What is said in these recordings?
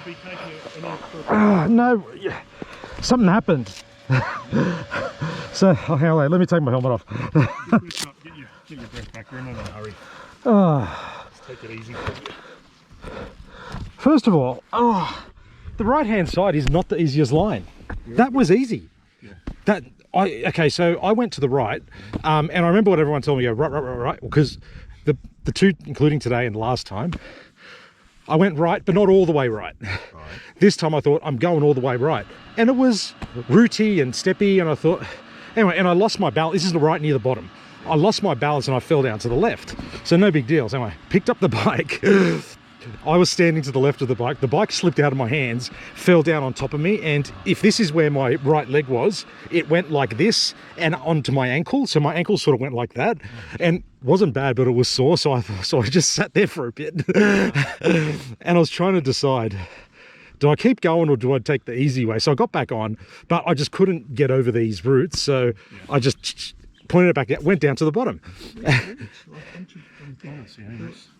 be taking it. No, yeah. Something happened. So, oh, hang on, let me take my helmet off. Get your breath back. We're in a hurry. Just take it easy. First of all, the right-hand side is not the easiest line. Yeah. That was easy. Yeah. Okay, so I went to the right, and I remember what everyone told me, go right, because the two, including today and last time, I went right, but not all the way right. This time I thought, I'm going all the way right. And it was rooty and steppy, and I thought, anyway, and I lost my balance. This is right near the bottom. I lost my balance and I fell down to the left. So no big deal. So anyway, picked up the bike. I was standing to the left of the bike slipped out of my hands, fell down on top of me, and if this is where my right leg was, it went like this and onto my ankle, so my ankle sort of went like that, and wasn't bad, but it was sore, so I just sat there for a bit. And I was trying to decide, do I keep going or do I take the easy way? So I got back on, but I just couldn't get over these roots, so I just pointed it back out, went down to the bottom.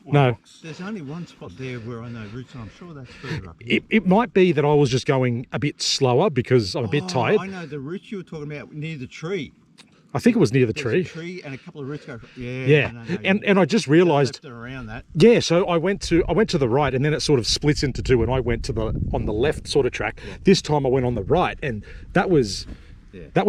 No. There's only one spot there where I know roots, and I'm sure that's further up here. It might be that I was just going a bit slower because I'm a bit tired. I know the roots you were talking about near the tree. I think it was near the There's tree. A tree and a couple of roots go. Yeah. And I just realised around that. Yeah, so I went to the right, and then it sort of splits into two, and I went to on the left sort of track. Yeah. This time I went on the right, and that was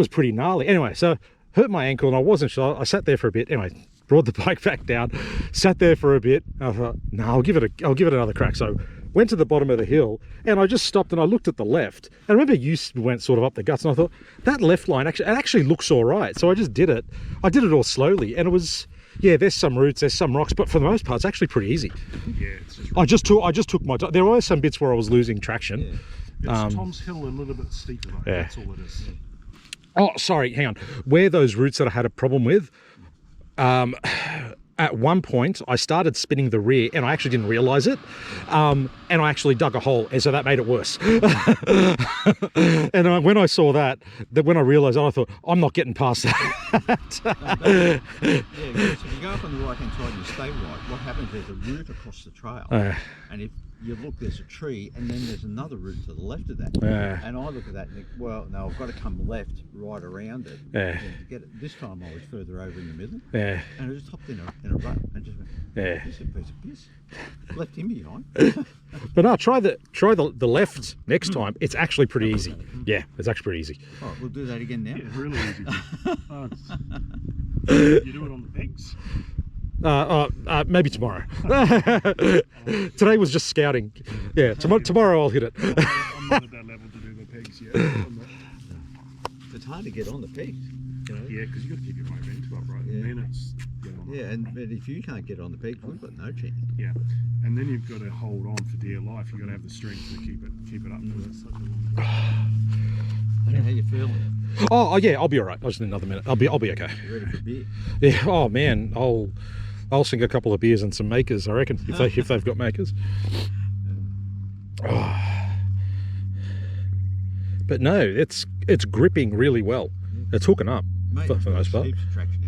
pretty gnarly. Anyway, so hurt my ankle, and I wasn't sure. I sat there for a bit. Anyway, brought the bike back down, sat there for a bit. I thought, no, I'll give it another crack. So went to the bottom of the hill, and I just stopped and I looked at the left. And I remember you went sort of up the guts, and I thought that left line actually looks all right. So I just did it. I did it all slowly, and it was, yeah, there's some roots, there's some rocks, but for the most part, it's actually pretty easy. Yeah, it's just. I just took my time. There were some bits where I was losing traction. Yeah. It's Tom's Hill a little bit steeper, though. Yeah. That's all it is. Oh, sorry, hang on. Where those roots that I had a problem with, at one point I started spinning the rear and I actually didn't realize it, and I actually dug a hole, and so that made it worse. And when I saw that when I realized that, I thought, I'm not getting past that. Yeah, because if you go up on the right hand side and you stay right, what happens, there's a route across the trail, and if you look, there's a tree, and then there's another route to the left of that. And I look at that and think, well, no, I've got to come left right around it. To get it. This time I was further over in the middle. And I just hopped in a rut and just went, this is a piece of piss. Left him behind. But no, try the left next time. It's actually pretty easy. Yeah, it's actually pretty easy. All right, we'll do that again now. Yeah, it's really easy. You do it on the pegs? Maybe tomorrow. Today was just scouting. Yeah, tomorrow I'll hit it. I'm not at that level to do the pegs yet. It's hard to get on the pegs. You know? Yeah, because you've got to keep your momentum up, right? Yeah. And then it's but if you can't get on the pegs, we've got no chance. Yeah, and then you've got to hold on for dear life. You've got to have the strength to keep it up. Such a long I don't know how you're feeling. Oh yeah, I'll be all right. I just need another minute. I'll be okay. You ready for beer? Yeah. Oh man, I'll sink a couple of beers and some makers, I reckon, if they've got makers. But no, it's gripping really well. It's hooking up. Mate, for the most part.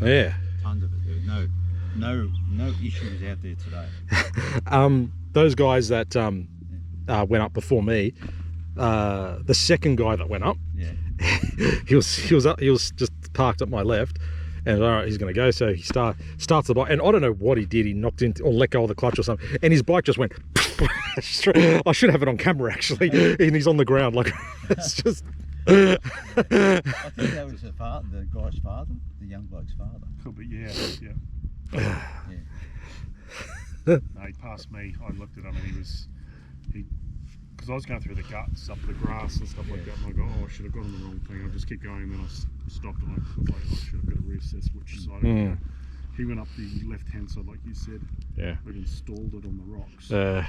Yeah. Tons of it. There's no issues out there today. Those guys that went up before me, the second guy that went up, he was just parked at my left. And all right, he's going to go. So he starts the bike, and I don't know what he did. He knocked into or let go of the clutch or something, and his bike just went. I should have it on camera actually, and he's on the ground like it's just. I think that was the guy's father, the young bloke's father. Could be, yeah. No, he passed me. I looked at him, and because I was going through the guts, up the grass and stuff like that, and I go, oh, I should have got on the wrong thing. I just kept going, and then I stopped, and I was like, I should have got to reassess which side. He went up the left-hand side, like you said. Yeah. Like installed it on the rocks. And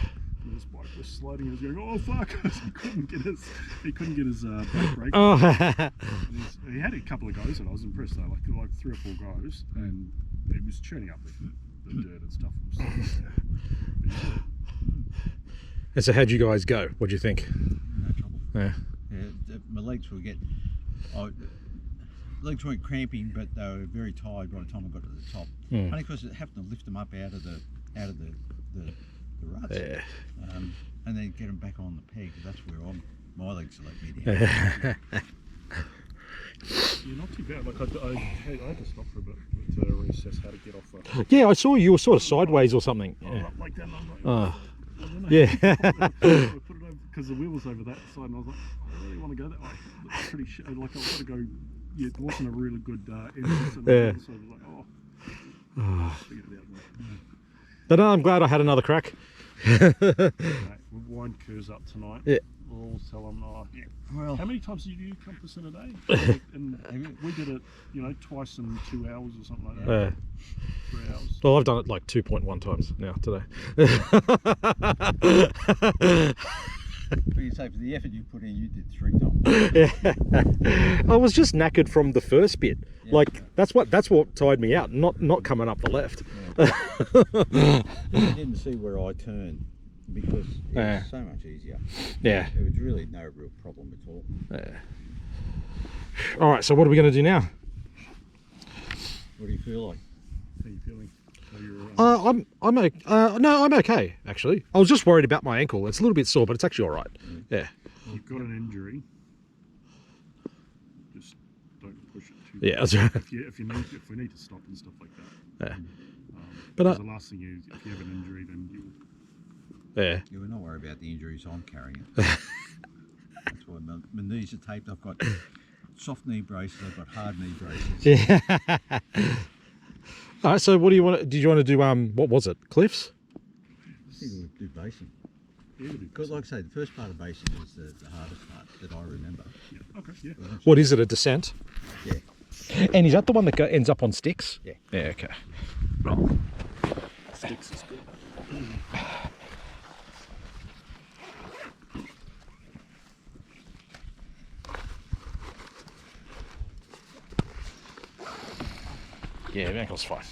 this bike was sliding. He was going, oh fuck! he couldn't get his back brake. Oh. He had a couple of goes, and I was impressed though. Like 3 or 4 goes, and he was churning up the dirt and stuff. And so how'd you guys go? What'd you think? No trouble. Yeah. My legs weren't cramping, but they were very tired by the time I got to the top. Only because it happened to lift them up out of the the ruts. Yeah. And then get them back on the peg. That's where my legs let me down. You're not too bad. Like I had to stop for a bit to reassess how to get off. Yeah, I saw you were sort of sideways or something. Yeah. Up like that. And I'm like, yeah. I put it over because the wheel was over that side, and I was like, I really want to go that way. It's pretty like I've got to go. Yeah, it wasn't a really good entrance, and so I was like, figured it out. But I'm glad I had another crack. Right, we'll wind Kurz up tonight. Yeah. We'll all tell them, Well, how many times do you do compass in a day? And we did it, twice in 2 hours or something like that. 3 hours. Well, I've done it like 2.1 times now today. But you say for the effort you put in, you did 3 times. Yeah. I was just knackered from the first bit. Yeah. Like that's what tired me out. Not coming up the left. Yeah. I didn't see where I turned because it was so much easier. Yeah. There was really no real problem at all. Yeah. All right. So what are we going to do now? What do you feel like? How are you feeling? I'm okay. No, I'm okay actually. I was just worried about my ankle. It's a little bit sore, but it's actually all right. Yeah. You've got an injury. Just don't push it too. Yeah, that's right. If we need to stop and stuff like that. Yeah. But the last thing is, if you have an injury, then you. Yeah. You were not worried about the injuries I'm carrying. That's why my knees are taped. I've got soft knee braces. I've got hard knee braces. Yeah. All right. So what do you want? Did you want to do? What was it? Cliffs? I think we'll do basing. Yeah, Because, like I say, the first part of basing is the hardest part that I remember. Yeah. Okay. Yeah. What is it? A descent? Yeah. And is that the one that ends up on sticks? Yeah. Yeah. Okay. Sticks is good. Yeah, my ankle's fine.